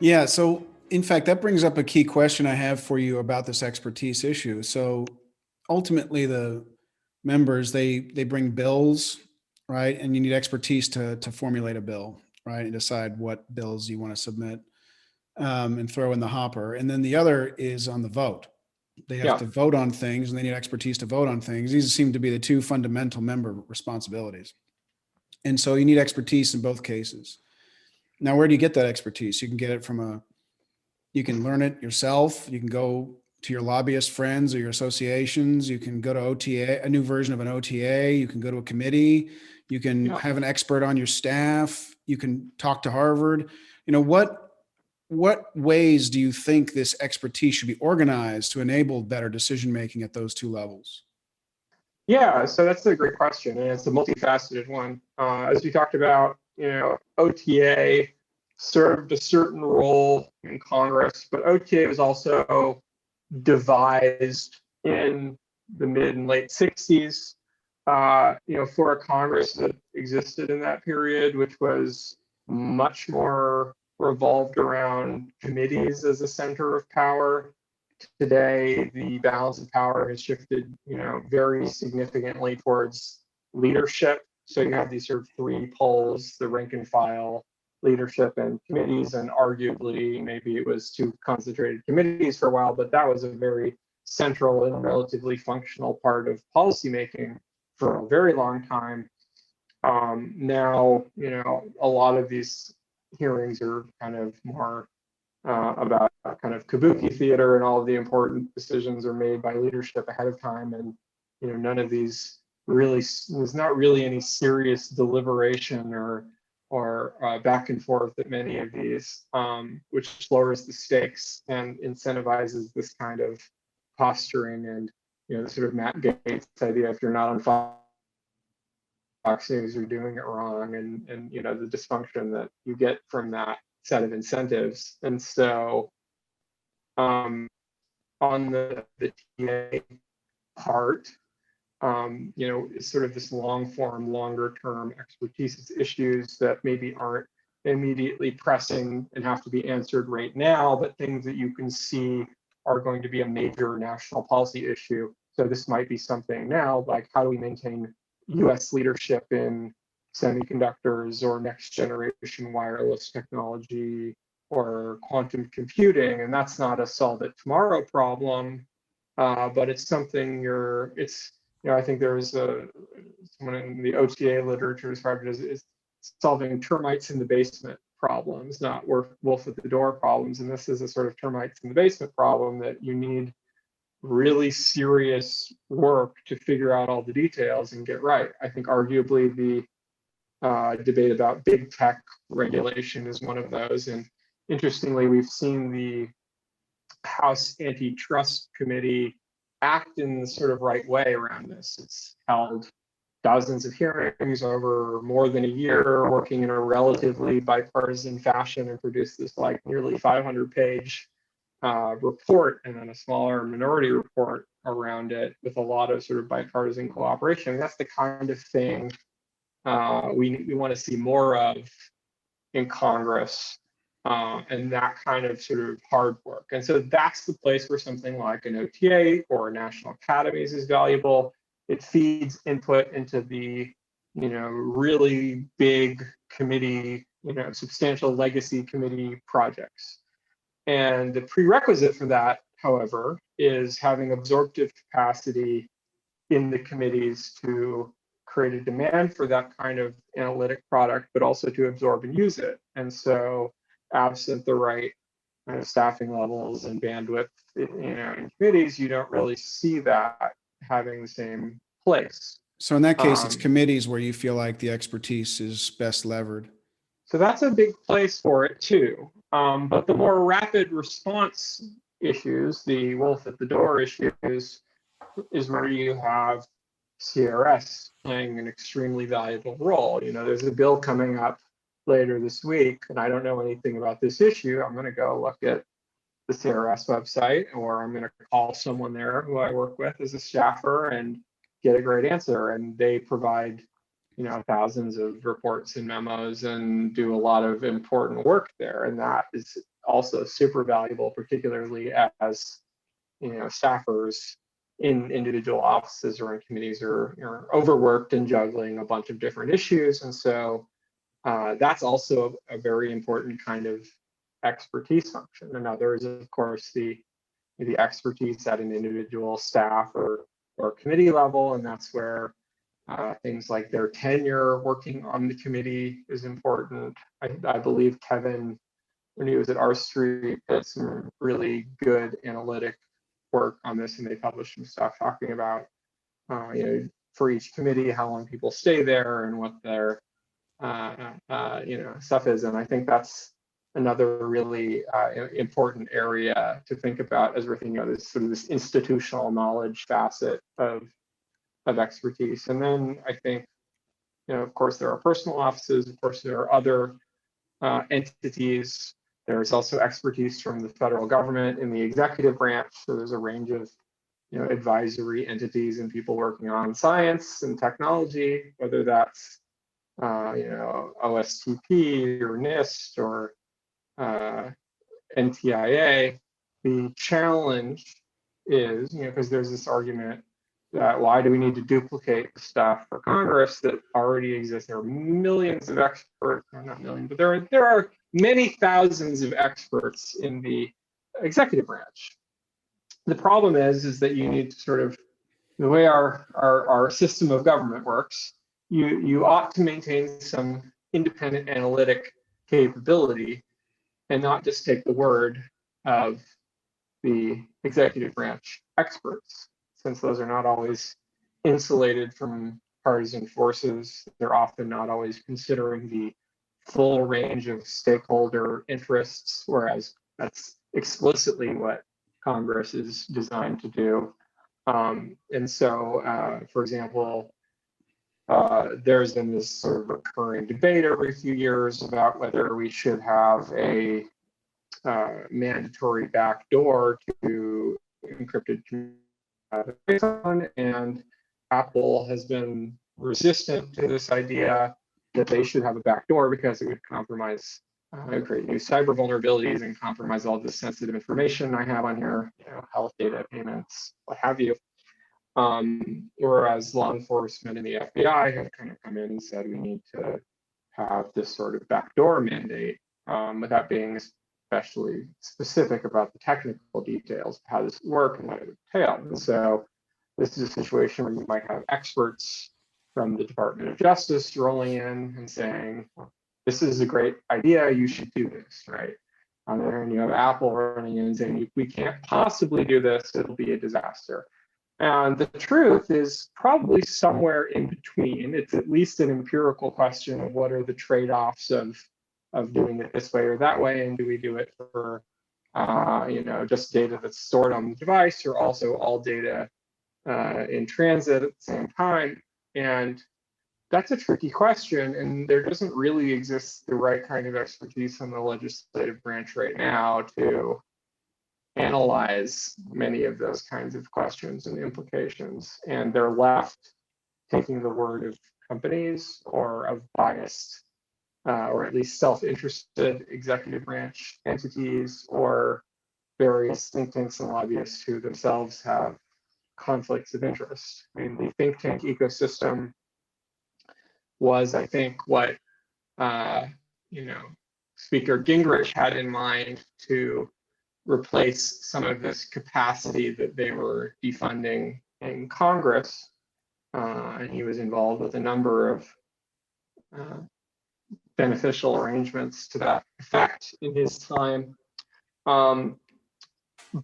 Yeah, so in fact, that brings up a key question I have for you about this expertise issue. So ultimately, the members they bring bills, right? And you need expertise to formulate a bill, right, and decide what bills you want to submit and throw in the hopper. And then the other is on the vote. They have Yeah. to vote on things, and they need expertise to vote on things. These seem to be the two fundamental member responsibilities. And so you need expertise in both cases. Now, where do you get that expertise? You can get it from you can learn it yourself. You can go to your lobbyist friends or your associations. You can go to OTA, a new version of an OTA. You can go to a committee. You can Yeah. have an expert on your staff. You can talk to Harvard. You know, what ways do you think this expertise should be organized to enable better decision making at those two levels? Yeah, so that's a great question, and it's a multifaceted one. As we talked about, OTA served a certain role in Congress, but OTA was also devised in the mid and late 60s, for a Congress that existed in that period, which was much more revolved around committees as a center of power. Today, the balance of power has shifted, very significantly towards leadership. So you have these sort of three poles: the rank and file, leadership, and committees. And arguably, maybe it was too concentrated committees for a while, but that was a very central and relatively functional part of policymaking for a very long time. Now, a lot of these hearings are kind of more about kind of kabuki theater, and all of the important decisions are made by leadership ahead of time. And, none of these really, there's not really any serious deliberation or back and forth at many of these, which lowers the stakes and incentivizes this kind of posturing and, the sort of Matt Gaetz idea: if you're not on Fox News, you're doing it wrong, and the dysfunction that you get from that set of incentives. And so, on the TA part, it's sort of this long form, longer term expertise. It's issues that maybe aren't immediately pressing and have to be answered right now, but things that you can see are going to be a major national policy issue. So this might be something now, like how do we maintain US leadership in semiconductors or next generation wireless technology or quantum computing? And that's not a solve it tomorrow problem, but it's something I think there was someone in the OTA literature described it as solving termites in the basement problems, not wolf at the door problems. And this is a sort of termites in the basement problem that you need really serious work to figure out all the details and get right. I think arguably the debate about big tech regulation is one of those. And interestingly, we've seen the House Antitrust Committee act in the sort of right way around this. It's held dozens of hearings over more than a year, working in a relatively bipartisan fashion, and produced this like nearly 500-page report, and then a smaller minority report around it with a lot of sort of bipartisan cooperation. That's the kind of thing we want to see more of in Congress, and that kind of sort of hard work. And so that's the place where something like an OTA or national academies is valuable. It feeds input into the, really big committee, substantial legacy committee projects. And the prerequisite for that, however, is having absorptive capacity in the committees to create a demand for that kind of analytic product, but also to absorb and use it. And so, absent the right kind of staffing levels and bandwidth, in committees, you don't really see that having the same place. So in that case, it's Um, committees where you feel like the expertise is best levered. so that's a big place for it too. But the more rapid response issues, the wolf at the door issues, is where you have CRS playing an extremely valuable role. There's a bill coming up later this week, and I don't know anything about this issue. I'm going to go look at the CRS website, or I'm going to call someone there who I work with as a staffer and get a great answer. And they provide, thousands of reports and memos and do a lot of important work there. And that is also super valuable, particularly as staffers in individual offices or in committees are overworked and juggling a bunch of different issues. And so that's also a very important kind of expertise function. Another is, of course, the expertise at an individual staff or committee level, and that's where things like their tenure working on the committee is important. I believe Kevin, when he was at R Street, did some really good analytic work on this, and they published some stuff talking about, for each committee, how long people stay there and what their, stuff is. And I think that's another really important area to think about as we're thinking about this sort of this institutional knowledge facet of expertise. And then I think, of course, there are personal offices. Of course, there are other entities. There's also expertise from the federal government in the executive branch. So there's a range of advisory entities and people working on science and technology, whether that's OSTP or NIST or NTIA. The challenge is, because there's this argument that why do we need to duplicate the stuff for Congress that already exists? There are millions of experts, or not millions, but there are many thousands of experts in the executive branch. The problem is that you need to sort of, the way our system of government works, you ought to maintain some independent analytic capability and not just take the word of the executive branch experts, since those are not always insulated from partisan forces. They're often not always considering the full range of stakeholder interests, whereas that's explicitly what Congress is designed to do. And so, for example, there's been this sort of recurring debate every few years about whether we should have a mandatory backdoor to encrypted communication, and Apple has been resistant to this idea that they should have a backdoor because it would compromise, create new cyber vulnerabilities and compromise all the sensitive information I have on here, health data, payments, what have you. Whereas law enforcement and the FBI have kind of come in and said we need to have this sort of backdoor mandate, without being especially specific about the technical details of how this would work and what it would entail. And so this is a situation where you might have experts from the Department of Justice rolling in and saying, this is a great idea, you should do this, right? On the other hand, you have Apple running in and saying, we can't possibly do this, it'll be a disaster. And the truth is probably somewhere in between. It's at least an empirical question of what are the trade-offs of doing it this way or that way, and do we do it for just data that's stored on the device, or also all data in transit at the same time? And that's a tricky question, and there doesn't really exist the right kind of expertise in the legislative branch right now to analyze many of those kinds of questions and implications, and they're left taking the word of companies or of biased or at least self-interested executive branch entities or various think tanks and lobbyists who themselves have conflicts of interest. I mean, the think tank ecosystem was, I think, what Speaker Gingrich had in mind to replace some of this capacity that they were defunding in Congress. And he was involved with a number of beneficial arrangements to that effect in his time.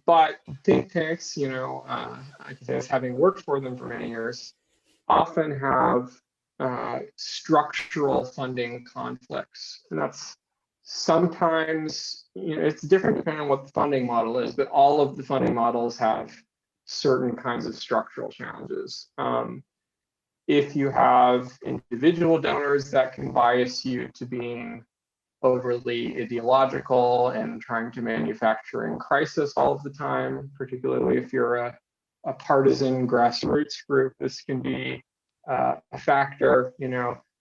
But think tanks, I can say as having worked for them for many years, often have structural funding conflicts. And that's sometimes, it's different depending on what the funding model is, but all of the funding models have certain kinds of structural challenges. If you have individual donors, that can bias you to being overly ideological and trying to manufacture in crisis all of the time, particularly if you're a partisan grassroots group. This can be a factor,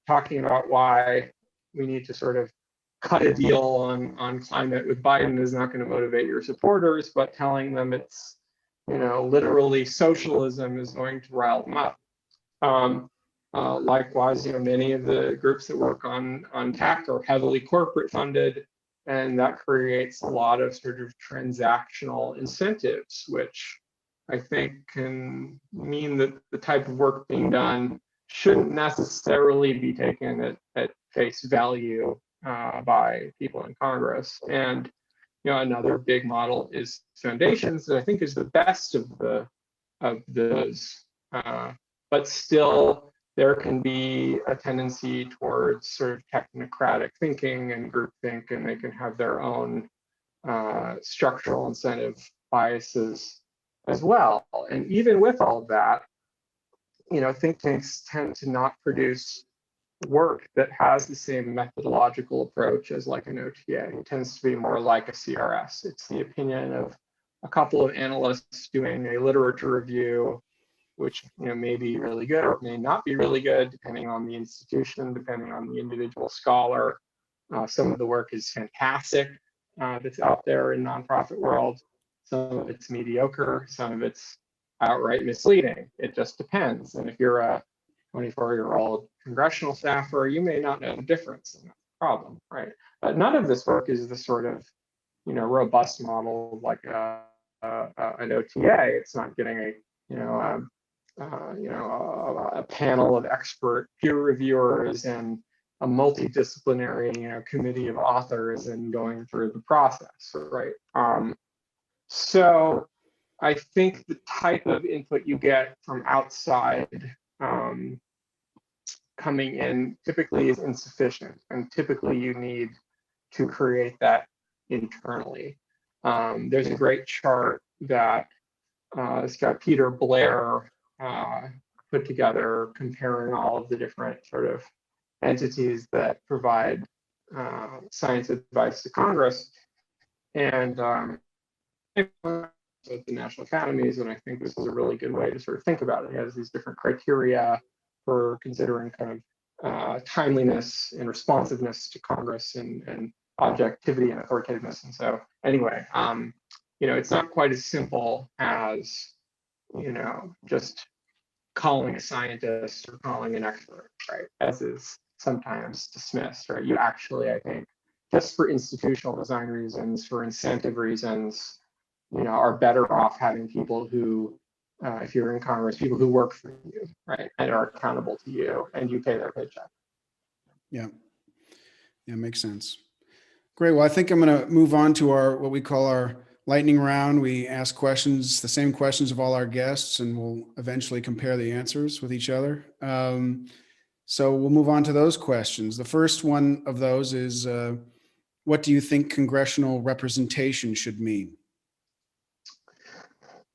talking about why we need to sort of cut a deal on climate with Biden is not going to motivate your supporters, but telling them it's, literally socialism is going to rile them up. Likewise, many of the groups that work on tech are heavily corporate funded, and that creates a lot of sort of transactional incentives, which I think can mean that the type of work being done shouldn't necessarily be taken at face value by people in Congress. And another big model is foundations, that I think is the best of those. But still, there can be a tendency towards sort of technocratic thinking and groupthink, and they can have their own structural incentive biases as well. And even with all of that, think tanks tend to not produce work that has the same methodological approach as like an OTA. It tends to be more like a CRS. It's the opinion of a couple of analysts doing a literature review, which may be really good or may not be really good, depending on the institution, depending on the individual scholar. Some of the work is fantastic that's out there in nonprofit world. Some of it's mediocre. Some of it's outright misleading. It just depends. And if you're a 24-year-old congressional staffer, you may not know the difference, and that's the problem, right? But none of this work is the sort of, robust model like an OTA. It's not getting a panel of expert peer reviewers and a multidisciplinary, committee of authors and going through the process, right? So I think the type of input you get from outside coming in typically is insufficient, and typically you need to create that internally. There's a great chart that it's got Peter Blair put together, comparing all of the different sort of entities that provide science advice to Congress, and the national academies. And I think this is a really good way to sort of think about it. It has these different criteria for considering kind of timeliness and responsiveness to Congress and objectivity and authoritativeness. And so anyway, it's not quite as simple as, just calling a scientist or calling an expert, right? As is sometimes dismissed, right? You actually, I think, just for institutional design reasons, for incentive reasons, are better off having people who, if you're in Congress, people who work for you, right, and are accountable to you, and you pay their paycheck. Yeah, makes sense. Great. Well, I think I'm going to move on to what we call our lightning round. We ask questions, the same questions of all our guests, and we'll eventually compare the answers with each other. So we'll move on to those questions. The first one of those is, what do you think congressional representation should mean?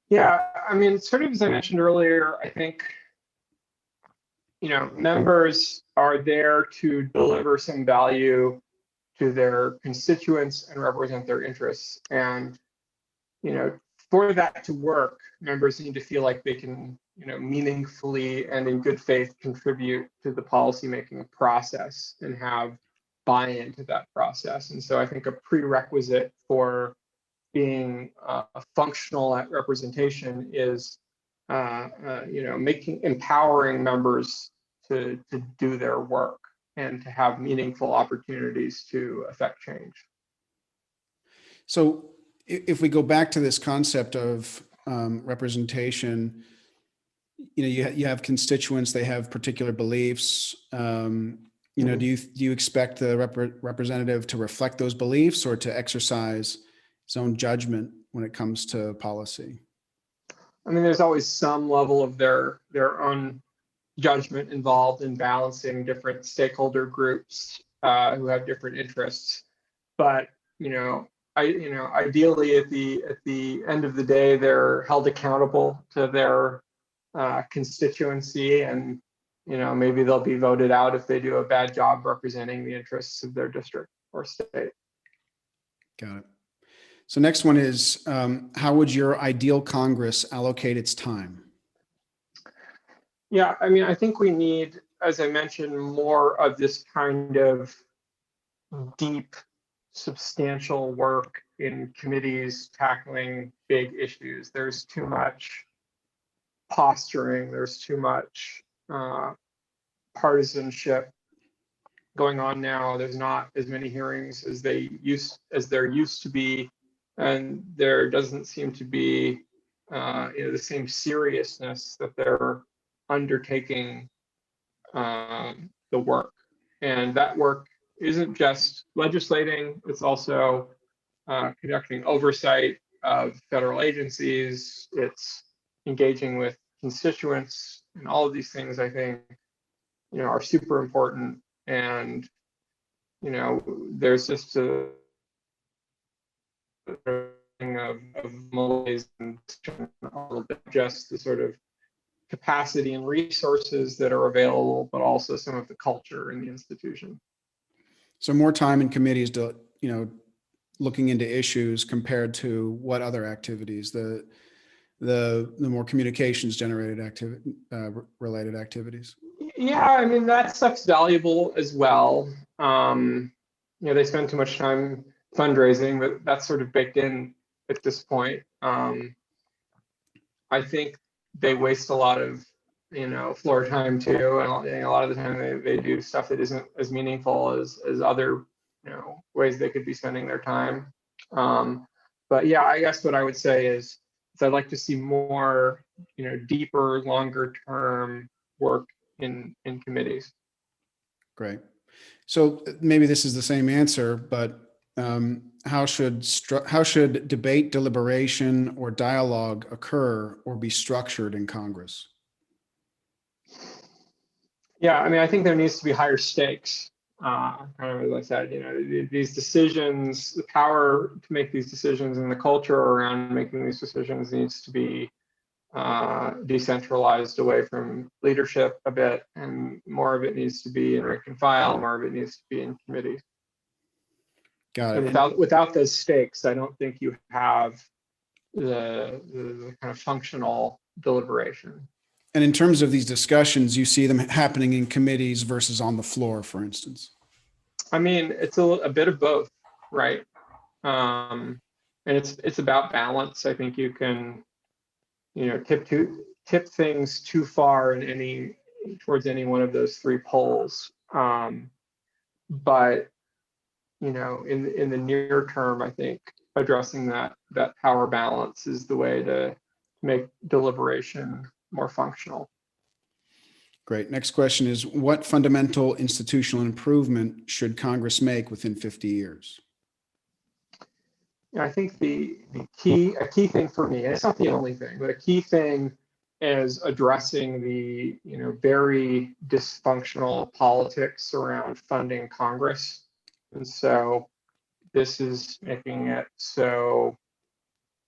Yeah, I mean, sort of as I mentioned earlier, I think, members are there to deliver some value to their constituents and represent their interests. And, for that to work, members need to feel like they can, meaningfully and in good faith contribute to the policymaking process and have buy-in to that process. And so I think a prerequisite for being functional at representation is, empowering members to do their work and to have meaningful opportunities to affect change. So if we go back to this concept of representation, you have constituents, they have particular beliefs. Do you expect the representative to reflect those beliefs or to exercise his own judgment when it comes to policy? I mean, there's always some level of their own judgment involved in balancing different stakeholder groups who have different interests. But ideally, at the end of the day, they're held accountable to their constituency, and maybe they'll be voted out if they do a bad job representing the interests of their district or state. Got it. So next one is, how would your ideal Congress allocate its time? Yeah, I mean, I think we need, as I mentioned, more of this kind of deep, substantial work in committees tackling big issues. There's too much posturing. There's too much partisanship going on now. There's not as many hearings as there used to be, and there doesn't seem to be the same seriousness that they're undertaking the work. And that work isn't just legislating, it's also conducting oversight of federal agencies, it's engaging with constituents, and all of these things I think are super important. And there's just a thing of malaise and a little bit, just the sort of capacity and resources that are available, but also some of the culture in the institution. So more time in committees to, looking into issues compared to what other activities, the more communications related activities. Yeah, I mean, that stuff's valuable as well. They spend too much time fundraising, but that's sort of baked in at this point. I think they waste a lot of floor time too, and a lot of the time they do stuff that isn't as meaningful as other ways they could be spending their time. But yeah, I guess what I would say is I'd like to see more deeper, longer term work in committees. Great. So maybe this is the same answer, but how should debate, deliberation, or dialogue occur or be structured in Congress? Yeah, I mean, I think there needs to be higher stakes. Kind of as I said, these decisions, the power to make these decisions, and the culture around making these decisions needs to be decentralized away from leadership a bit, and more of it needs to be in rank and file, more of it needs to be in committees. Got it. And without those stakes, I don't think you have the kind of functional deliberation. And in terms of these discussions, you see them happening in committees versus on the floor, for instance? I mean, it's a bit of both, right? And it's about balance. I think you can, tip things too far towards any one of those three poles. But in the near term, I think addressing that power balance is the way to make deliberation more functional. Great. Next question is, what fundamental institutional improvement should Congress make within 50 years? I think a key thing for me, and it's not the only thing, but a key thing is addressing the very dysfunctional politics around funding Congress. And so this is making it so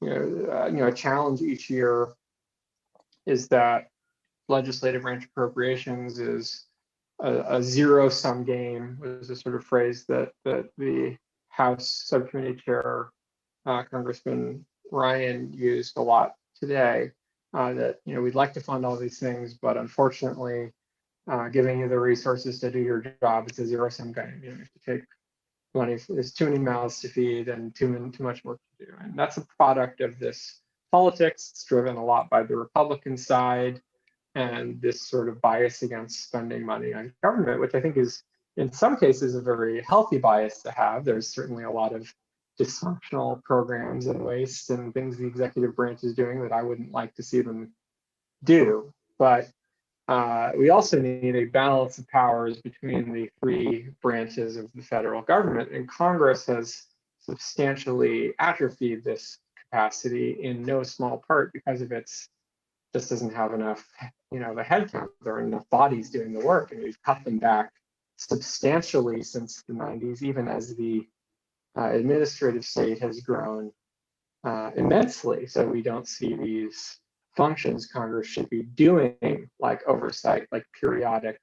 a challenge each year is that legislative branch appropriations is a zero-sum game, was a sort of phrase that the House Subcommittee Chair, Congressman Ryan, used a lot today. That we'd like to fund all these things, but unfortunately, giving you the resources to do your job, it's a zero-sum game. You have to take money. There's too many mouths to feed and too much work to do, and that's a product of this politics. It's driven a lot by the Republican side, and this sort of bias against spending money on government, which I think is in some cases a very healthy bias to have. There's certainly a lot of dysfunctional programs and waste and things the executive branch is doing that I wouldn't like to see them do. But we also need a balance of powers between the three branches of the federal government, and Congress has substantially atrophied this capacity in no small part because of its just doesn't have enough, the headcount. There aren't enough bodies doing the work, and we've cut them back substantially since the 90s, even as the administrative state has grown immensely. So we don't see these functions Congress should be doing, like oversight, like periodic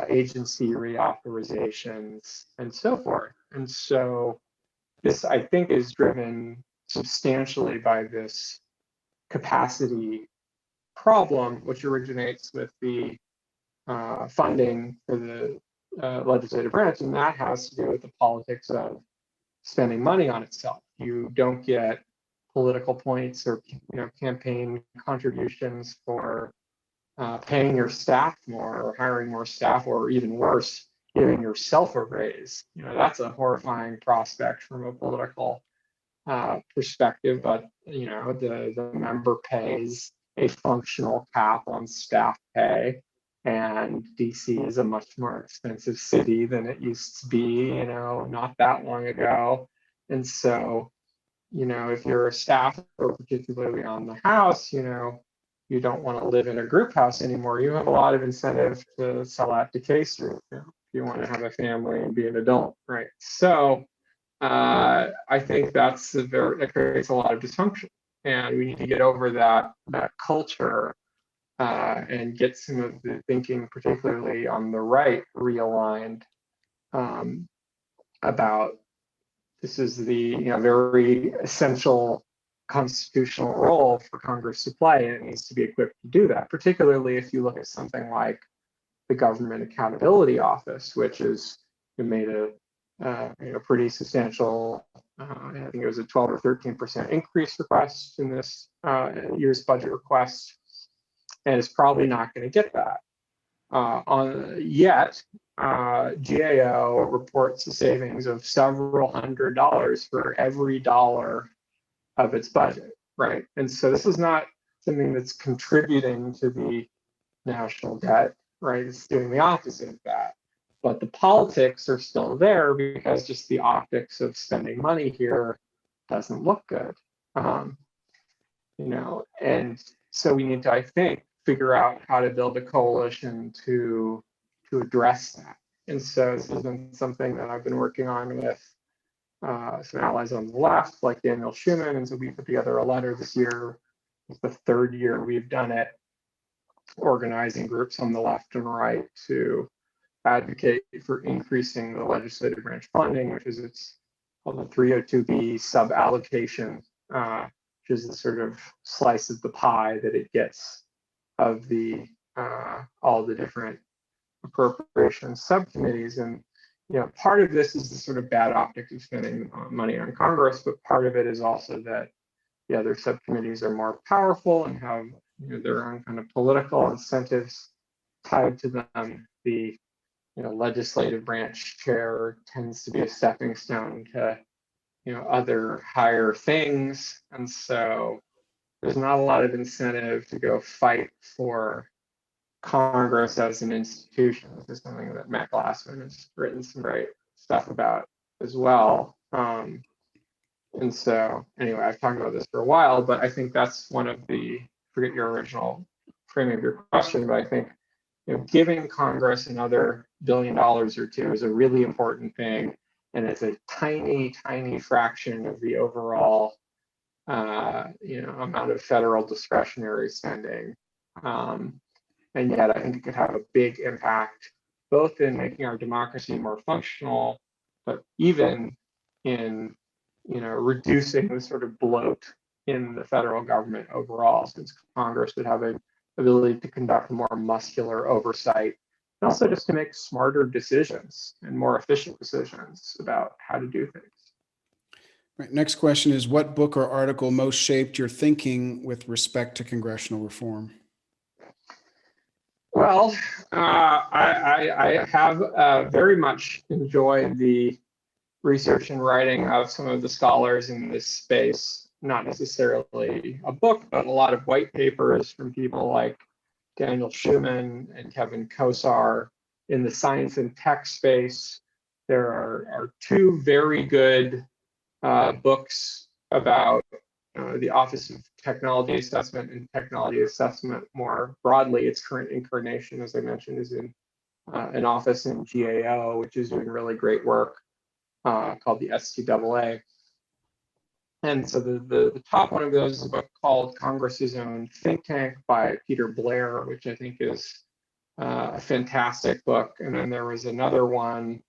agency reauthorizations, and so forth. And so this, I think, is driven substantially by this capacity problem, which originates with the funding for the legislative branch, and that has to do with the politics of spending money on itself. You don't get political points or campaign contributions for paying your staff more or hiring more staff, or even worse, giving yourself a raise. That's a horrifying prospect from a political perspective, but the member pays a functional cap on staff pay, and DC is a much more expensive city than it used to be, not that long ago. And so, if you're a staff, or particularly on the House, you don't want to live in a group house anymore. You have a lot of incentive to sell out to K Street if you want to have a family and be an adult, right? So I think that creates a lot of dysfunction, and we need to get over that culture and get some of the thinking, particularly on the right, realigned about this is the very essential constitutional role for Congress to play, and it needs to be equipped to do that. Particularly if you look at something like the Government Accountability Office, which is made a pretty substantial, I think it was a 12 or 13% increase request in this year's budget request, and it's probably not going to get that. Yet, GAO reports a savings of several $100s for every dollar of its budget, right? And so this is not something that's contributing to the national debt, right? It's doing the opposite of that. But the politics are still there because just the optics of spending money here doesn't look good. And so we need to, I think, figure out how to build a coalition to address that. And so this has been something that I've been working on with some allies on the left, like Daniel Schumann. And so we put together a letter this year. It's the third year we've done it, organizing groups on the left and right to advocate for increasing the legislative branch funding, which is its called the 302B sub-allocation, which is the sort of slice of the pie that it gets of the all the different appropriation subcommittees. And part of this is the sort of bad optics of spending money on Congress, but part of it is also that the other subcommittees are more powerful and have their own kind of political incentives tied to them. The legislative branch chair tends to be a stepping stone to other higher things, and so there's not a lot of incentive to go fight for Congress as an institution. This is something that Matt Glassman has written some great stuff about as well. And so anyway, I've talked about this for a while, but I think that's one of the, forget your original framing of your question, but I think giving Congress another $1 billion or two is a really important thing, and it's a tiny, tiny fraction of the overall, amount of federal discretionary spending. And yet, I think it could have a big impact, both in making our democracy more functional, but even in reducing the sort of bloat in the federal government overall, since Congress would have an ability to conduct more muscular oversight, and also just to make smarter decisions and more efficient decisions about how to do things. Right. Next question is, what book or article most shaped your thinking with respect to congressional reform? Well, I have very much enjoyed the research and writing of some of the scholars in this space, not necessarily a book, but a lot of white papers from people like Daniel Schumann and Kevin Kosar. In the science and tech space, there are two very good books about the Office of Technology Assessment and Technology Assessment more broadly. Its current incarnation, as I mentioned, is in an office in GAO, which is doing really great work, called the STAA. And so the top one of those is a book called Congress's Own Think Tank by Peter Blair, which I think is a fantastic book. And then there was another one,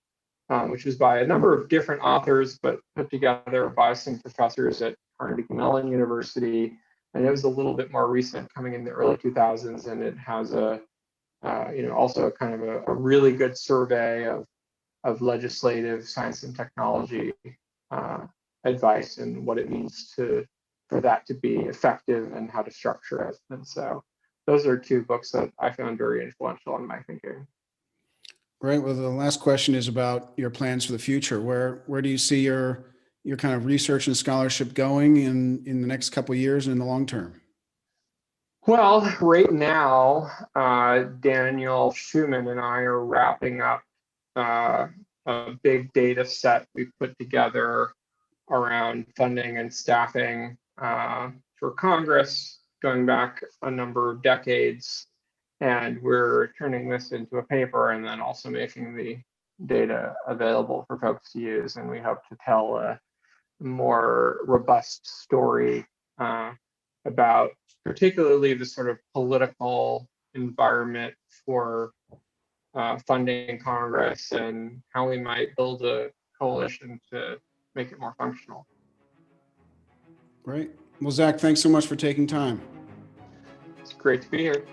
which was by a number of different authors, but put together by some professors at Carnegie Mellon University. And it was a little bit more recent, coming in the early 2000s, and it has a also kind of a really good survey of legislative science and technology advice and what it means for that to be effective and how to structure it. And so those are two books that I found very influential in my thinking. Right. Well, the last question is about your plans for the future. Where do you see your kind of research and scholarship going in the next couple of years and in the long term? Well, right now, Daniel Schumann and I are wrapping up a big data set we put together around funding and staffing for Congress going back a number of decades. And we're turning this into a paper and then also making the data available for folks to use. And we hope to tell a more robust story about particularly the sort of political environment for funding Congress and how we might build a coalition to make it more functional. Great. Well, Zach, thanks so much for taking time. It's great to be here.